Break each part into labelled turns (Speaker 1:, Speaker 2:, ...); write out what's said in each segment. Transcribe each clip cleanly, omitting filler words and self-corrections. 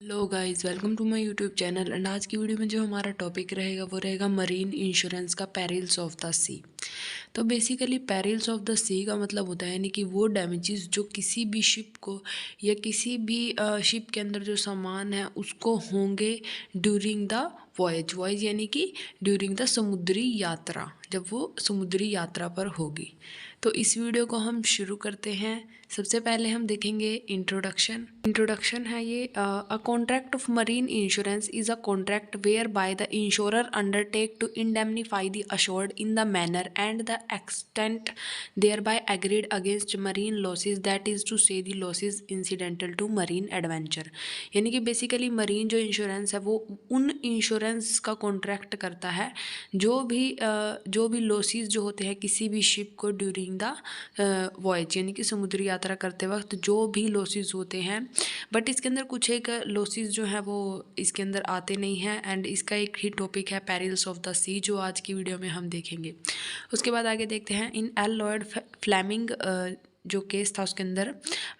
Speaker 1: Hello guys, welcome to my YouTube channel. And आज की video में जो हमारा टॉपिक रहेगा वो रहेगा मरीन इंश्योरेंस का पेरिल्स ऑफ द सी। तो बेसिकली पेरिल्स ऑफ द सी का मतलब होता है यानी कि वो डैमेजेस जो किसी भी शिप को या किसी भी शिप के अंदर जो सामान है उसको होंगे ड्यूरिंग द वॉयज यानी कि ड्यूरिंग द समुद्री यात्रा, जब वो समुद्री यात्रा पर होगी। तो इस वीडियो को हम शुरू करते हैं। सबसे पहले हम देखेंगे इंट्रोडक्शन है ये। A contract of marine insurance is a contract whereby the insurer undertake to indemnify the assured in the manner and the extent thereby agreed against marine losses, that is to say the losses incidental to marine adventure. यानी कि basically marine जो insurance है वो उन insurance का contract करता है जो भी लॉसेज जो होते हैं किसी भी शिप को ड्यूरिंग द वॉयज यानी कि समुद्री यात्रा करते वक्त जो भी लॉसेस होते हैं। बट इसके अंदर कुछ एक लॉसेस जो है वो इसके अंदर आते नहीं हैं। एंड इसका एक ही टॉपिक है पेरिल्स ऑफ द सी, जो आज की वीडियो में हम देखेंगे। उसके बाद आगे देखते हैं इन एल लॉयड फ्लेमिंग जो केस था उसके अंदर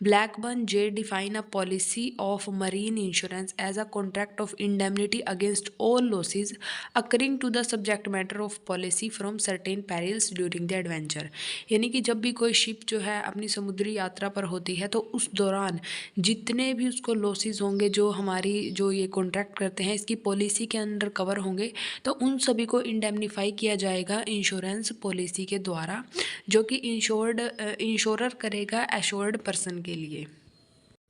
Speaker 1: Blackburn J define a policy of marine insurance as a contract of indemnity against all losses occurring to the subject matter of policy from certain perils during the adventure. यानी कि जब भी कोई ship जो है अपनी समुद्री यात्रा पर होती है तो उस दौरान जितने भी उसको लॉसेस होंगे जो हमारी जो ये कॉन्ट्रैक्ट करते हैं इसकी पॉलिसी के अंदर कवर होंगे, तो उन सभी को इंडेमनीफाई किया जाएगा इंश्योरेंस पॉलिसी के द्वारा, जो कि इंश्योरर करेगा एश्योर्ड पर्सन के लिए।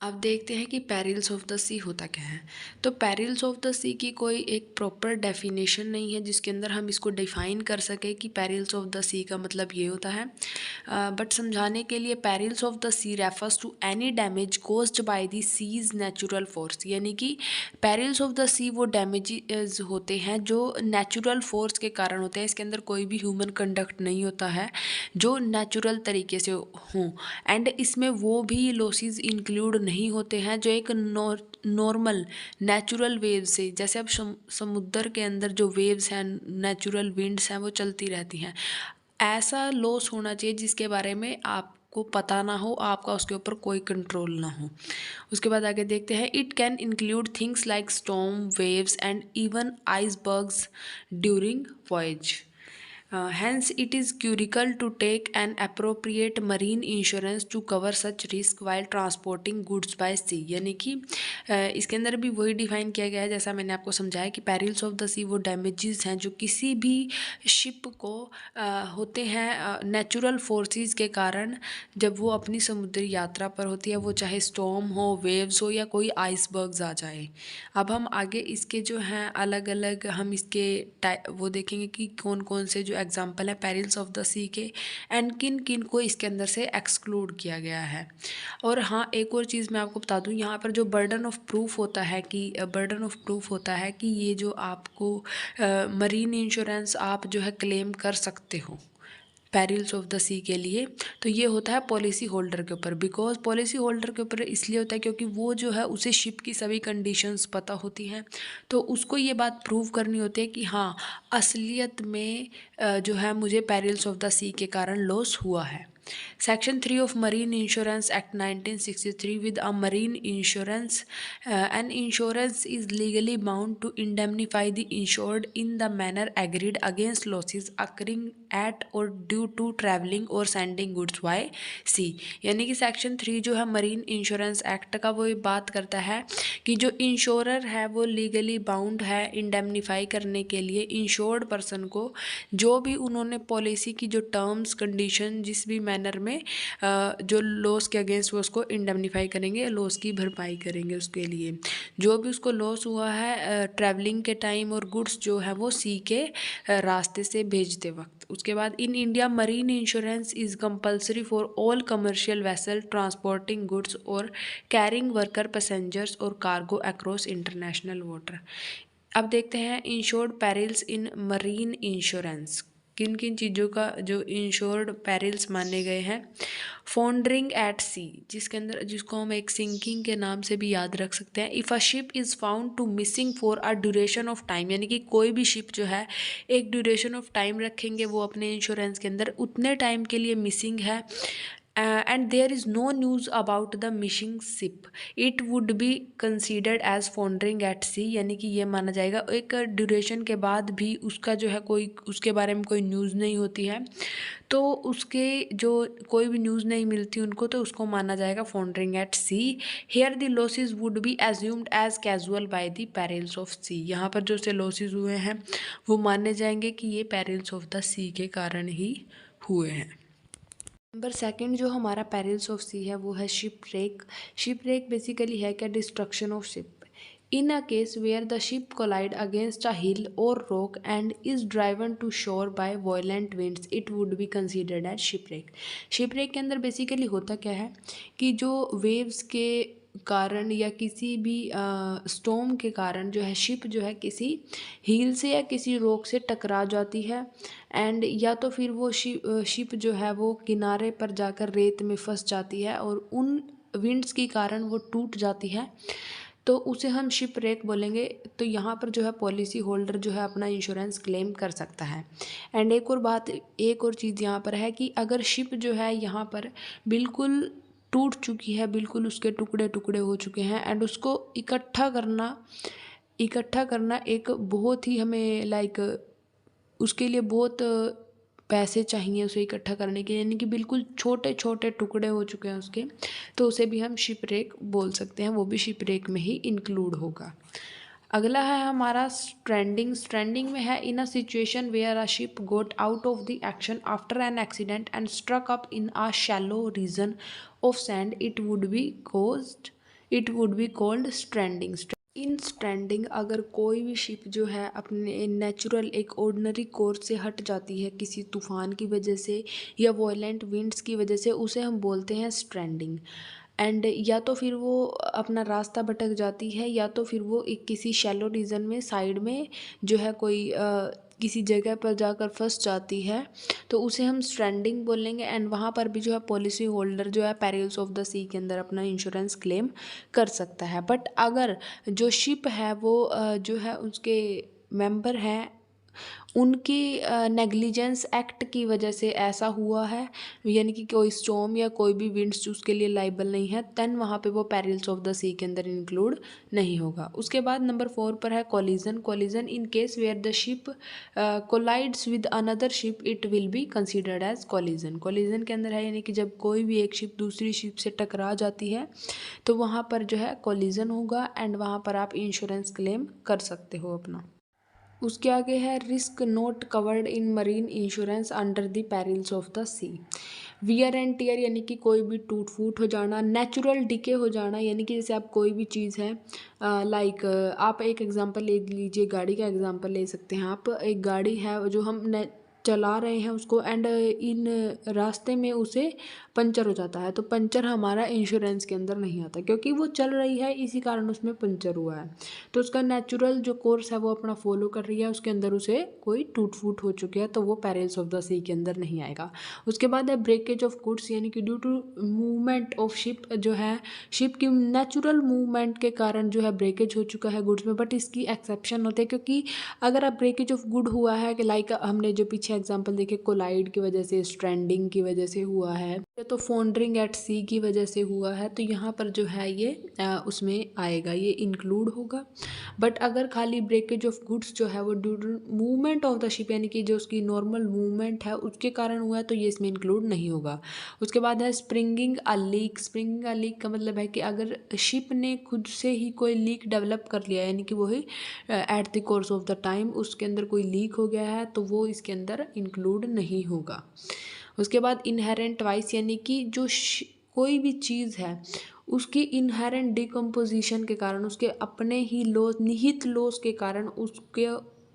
Speaker 1: अब देखते हैं कि पेरिल्स ऑफ द सी होता क्या है। तो पेरिल्स ऑफ द सी की कोई एक प्रॉपर डेफिनेशन नहीं है जिसके अंदर हम इसको डिफाइन कर सकें कि पेरिल्स ऑफ द सी का मतलब ये होता है। बट समझाने के लिए perils of the sea refers to any damage caused by the seas natural force. यानी कि पेरिल्स ऑफ द सी वो डैमेजेस होते हैं जो नेचुरल फोर्स के कारण होते हैं। इसके अंदर कोई भी ह्यूमन कंडक्ट नहीं होता है जो नेचुरल तरीके से हों। एंड इसमें वो भी लॉसेस इंक्लूड नहीं होते हैं जो एक नॉर्मल नेचुरल वेव से, जैसे अब समुद्र के अंदर जो वेव्स हैं नेचुरल विंड्स हैं वो चलती रहती हैं। ऐसा लॉस होना चाहिए जिसके बारे में आपको पता ना हो, आपका उसके ऊपर कोई कंट्रोल ना हो। उसके बाद आगे देखते हैं it can include things like storm waves and even icebergs during voyage. Hence, it is critical to take an appropriate marine insurance to cover such risk while transporting goods by sea। यानी कि इसके अंदर भी वही define किया गया है जैसा मैंने आपको समझाया कि पेरिल्स ऑफ द सी वो डैमेजेस हैं जो किसी भी शिप को होते हैं नेचुरल फोर्सेस के कारण जब वो अपनी समुद्री यात्रा पर होती है, वो चाहे स्टॉर्म हो, वेव्स हो या कोई आइसबर्ग्स आ जाए। अब हम आगे इसके जो हैं अलग अलग हम इसके वो देखेंगे कि कौन कौन से जो एग्जाम्पल है पेरिल्स ऑफ द सी के एंड किन किन को इसके अंदर से एक्सक्लूड किया गया है। और हाँ, एक और चीज़ मैं आपको बता दूँ, यहाँ पर जो बर्डन ऑफ प्रूफ होता है कि ये जो आपको मरीन इंश्योरेंस आप जो है क्लेम कर सकते हो पेरिल्स ऑफ द सी के लिए, तो ये होता है पॉलिसी होल्डर के ऊपर। बिकॉज पॉलिसी होल्डर के ऊपर इसलिए होता है क्योंकि वो जो है उसे शिप की सभी कंडीशंस पता होती हैं, तो उसको ये बात प्रूव करनी होती है कि हाँ असलियत में जो है मुझे पेरिल्स ऑफ द सी के कारण लॉस हुआ है। Section 3 of Marine Insurance Act 1963 with a marine insurance, an insurance is legally bound to indemnify the insured in the manner agreed against losses occurring at or due to traveling or sending goods by sea। यानी कि section 3 जो है marine insurance act का वो ये बात करता है कि जो इंश्योरर है वो लीगली बाउंड है इंडेमनीफाई करने के लिए इंश्योर्ड पर्सन को जो भी उन्होंने पॉलिसी की जो टर्म्स कंडीशन जिस भी मैनर में जो लॉस के अगेंस्ट वो उसको इंडेमनीफाई करेंगे, लॉस की भरपाई करेंगे उसके लिए जो भी उसको लॉस हुआ है ट्रैवलिंग के टाइम और गुड्स जो है वो सी के रास्ते से भेजते वक्त। उसके बाद in India marine insurance is compulsory for all commercial vessel transporting goods और कैरिंग वर्कर पैसेंजर्स और कार्गो अक्रॉस इंटरनेशनल वाटर। अब देखते हैं इंश्योर्ड पेरिल्स इन मरीन इंश्योरेंस, किन किन चीज़ों का जो इंश्योर्ड पेरिल्स माने गए हैं। फोन्डरिंग एट सी, जिसके अंदर जिसको हम एक सिंकिंग के नाम से भी याद रख सकते हैं। If a ship is found to missing for a duration of time, यानी कि कोई भी शिप जो है एक ड्यूरेशन ऑफ टाइम रखेंगे वो अपने इंश्योरेंस के अंदर उतने टाइम के लिए मिसिंग है and there is no news about the missing ship, it would be considered as foundering at sea, यानी कि ये माना जाएगा एक ड्यूरेशन के बाद भी उसका जो है कोई उसके बारे में कोई न्यूज़ नहीं होती है, तो उसके जो कोई भी न्यूज़ नहीं मिलती उनको, तो उसको माना जाएगा foundering at sea. Here the losses would be assumed as casual by the perils of sea. यहाँ पर जो से लॉसेस हुए हैं वो माने जाएंगे कि ये perils of the sea के कारण ही हुए हैं। नंबर सेकंड जो हमारा पेरिल्स ऑफ सी है वो है shipwreck. Shipwreck basically है क्या, destruction of ship. In a case where the ship collide against a hill और rock and is driven to shore by violent winds, it would be considered as shipwreck. Shipwreck के अंदर basically होता क्या है कि जो waves के कारण या किसी भी स्टॉर्म के कारण जो है शिप जो है किसी हील से या किसी रॉक से टकरा जाती है, एंड या तो फिर वो शिप जो है वो किनारे पर जाकर रेत में फंस जाती है और उन विंड्स के कारण वो टूट जाती है, तो उसे हम शिप रेक बोलेंगे। तो यहाँ पर जो है पॉलिसी होल्डर जो है अपना इंश्योरेंस क्लेम कर सकता है। एंड एक और चीज़ यहाँ पर है कि अगर शिप जो है यहाँ पर बिल्कुल टूट चुकी है, बिल्कुल उसके टुकड़े टुकड़े हो चुके हैं, एंड उसको इकट्ठा करना एक बहुत ही हमें उसके लिए बहुत पैसे चाहिए उसे इकट्ठा करने के, यानी कि बिल्कुल छोटे छोटे टुकड़े हो चुके हैं उसके, तो उसे भी हम शिप रेक बोल सकते हैं, वो भी शिप रेक में ही इंक्लूड होगा। अगला है हमारा स्ट्रैंडिंग। स्ट्रैंडिंग में है in a situation where a ship got out of the action after an accident and struck up in a shallow region of sand, it would be called stranding. In stranding अगर कोई भी ship जो है अपने natural एक ordinary course से हट जाती है किसी तूफ़ान की वजह से या वॉयलेंट विंड्स की वजह से, उसे हम बोलते हैं स्ट्रैंडिंग। एंड या तो फिर वो अपना रास्ता भटक जाती है या तो फिर वो एक किसी शैलो रीजन में साइड में जो है कोई किसी जगह पर जाकर फंस जाती है, तो उसे हम स्ट्रैंडिंग बोलेंगे। एंड वहाँ पर भी जो है पॉलिसी होल्डर जो है पेरिल्स ऑफ द सी के अंदर अपना इंश्योरेंस क्लेम कर सकता है। बट अगर जो शिप है वो जो है उसके मेंबर हैं उनकी नेग्लिजेंस एक्ट की वजह से ऐसा हुआ है, यानी कि कोई स्टॉर्म या कोई भी विंड्स उसके लिए लाइबल नहीं है, देन वहाँ पे वो पेरिल्स ऑफ द सी के अंदर इंक्लूड नहीं होगा। उसके बाद नंबर 4 पर है collision. Collision in case where the ship collides with another ship, it will be considered as collision. Collision के अंदर है यानी कि जब कोई भी एक शिप दूसरी शिप से टकरा जाती है तो वहाँ पर जो है कोलिजन होगा, एंड वहाँ पर आप इंश्योरेंस क्लेम कर सकते हो अपना। उसके आगे है risk not covered in marine insurance under the perils of the sea. Wear and tear यानी कि कोई भी टूट फूट हो जाना, नेचुरल डिके हो जाना, यानी कि जैसे आप कोई भी चीज़ है आप एक एग्जांपल ले लीजिए, गाड़ी का एग्जांपल ले सकते हैं आप। एक गाड़ी है जो हम चला रहे हैं उसको, एंड इन रास्ते में उसे पंचर हो जाता है, तो पंचर हमारा इंश्योरेंस के अंदर नहीं आता क्योंकि वो चल रही है इसी कारण उसमें पंचर हुआ है, तो उसका नेचुरल जो कोर्स है वो अपना फॉलो कर रही है, उसके अंदर उसे कोई टूट फूट हो चुकी है, तो वो पेरिल्स ऑफ द सी के अंदर नहीं आएगा। उसके बाद है ब्रेकेज ऑफ गुड्स, यानी कि due to movement of ship, जो है शिप की नेचुरल मूवमेंट के कारण जो है ब्रेकेज हो चुका है गुड्स में, बट इसकी एक्सेप्शन होते हैं क्योंकि अगर आप ब्रेकेज ऑफ गुड हुआ है कि हमने जो पीछे एग्जांपल देखे कोलाइड की वजह से, स्ट्रैंडिंग की वजह से हुआ है, तो फोन्डरिंग एट सी की वजह से हुआ है, तो यहाँ पर जो है ये उसमें आएगा, ये इंक्लूड होगा। बट अगर खाली ब्रेकेज ऑफ गुड्स जो है वो due to movement of the ship, यानी कि जो उसकी नॉर्मल मूवमेंट है उसके कारण हुआ है, तो ये इसमें इंक्लूड नहीं होगा। उसके बाद है स्प्रिंगिंग अ लीक। स्प्रिंगिंग अ लीक का मतलब है कि अगर शिप ने खुद से ही कोई लीक डेवलप कर लिया, यानी कि वही at the course of the time उसके अंदर कोई लीक हो गया है, तो वो इसके अंदर इंक्लूड नहीं होगा। उसके बाद इनहेरेंट वाइस, यानी कि जो कोई भी चीज़ है उसकी इनहेरेंट डिकम्पोजिशन के कारण, उसके अपने ही लॉस, निहित लॉस के कारण उसके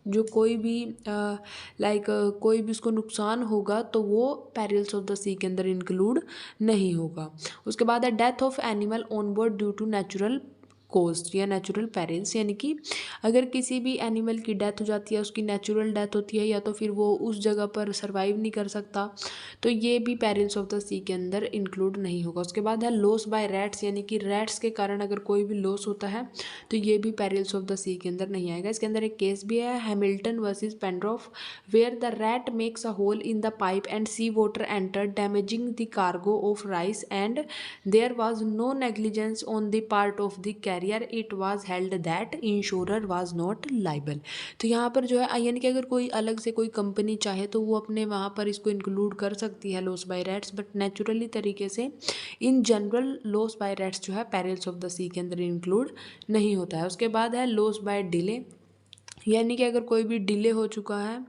Speaker 1: जो कोई भी कोई भी उसको नुकसान होगा, तो वो पेरिल्स ऑफ द सी के अंदर इंक्लूड नहीं होगा। उसके बाद है death of animal on board due to natural cause या नेचुरल पेरिल्स, यानी कि अगर किसी भी एनिमल की डेथ हो जाती है, उसकी नेचुरल डेथ होती है, या तो फिर वो उस जगह पर सर्वाइव नहीं कर सकता, तो ये भी पेरिल्स ऑफ द सी के अंदर इंक्लूड नहीं होगा। उसके बाद है लॉस बाय रैट्स, यानी कि रैट्स के कारण अगर कोई भी लॉस होता है तो ये भी पेरिल्स ऑफ द सी के अंदर नहीं आएगा। इसके अंदर एक केस भी है, Hamilton versus Pandorf, where the rat makes a hole in the pipe and sea water enter damaging the cargo of rice and there was no negligence on the part of the carrier, it was held that insurer was not liable. तो यहाँ पर जो है यानी कि अगर कोई अलग से कोई कंपनी चाहे तो वो अपने वहाँ पर इसको इंक्लूड कर सकती है loss by rats, but naturally तरीके से in general loss by rats जो है पेरिल्स ऑफ द सी के अंदर इंक्लूड नहीं होता है। उसके बाद है लॉस बाय डिले, यानी कि अगर कोई भी डिले हो चुका है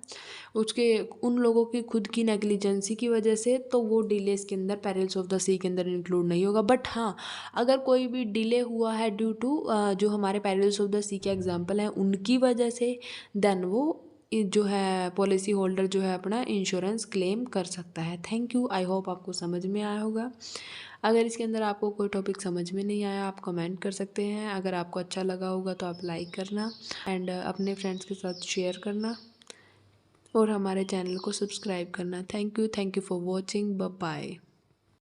Speaker 1: उसके उन लोगों की खुद की नेग्लिजेंसी की वजह से, तो वो डिले इसके अंदर पेरिल्स ऑफ द सी के अंदर इंक्लूड नहीं होगा। बट हाँ, अगर कोई भी डिले हुआ है ड्यू टू जो हमारे पेरिल्स ऑफ द सी के एग्जांपल हैं उनकी वजह से, देन वो जो है पॉलिसी होल्डर जो है अपना इंश्योरेंस क्लेम कर सकता है। थैंक यू, आई होप आपको समझ में आया होगा। अगर इसके अंदर आपको कोई टॉपिक समझ में नहीं आया आप कमेंट कर सकते हैं, अगर आपको अच्छा लगा होगा तो आप लाइक करना एंड अपने फ्रेंड्स के साथ शेयर करना और हमारे चैनल को सब्सक्राइब करना। Thank you for watching, bye bye.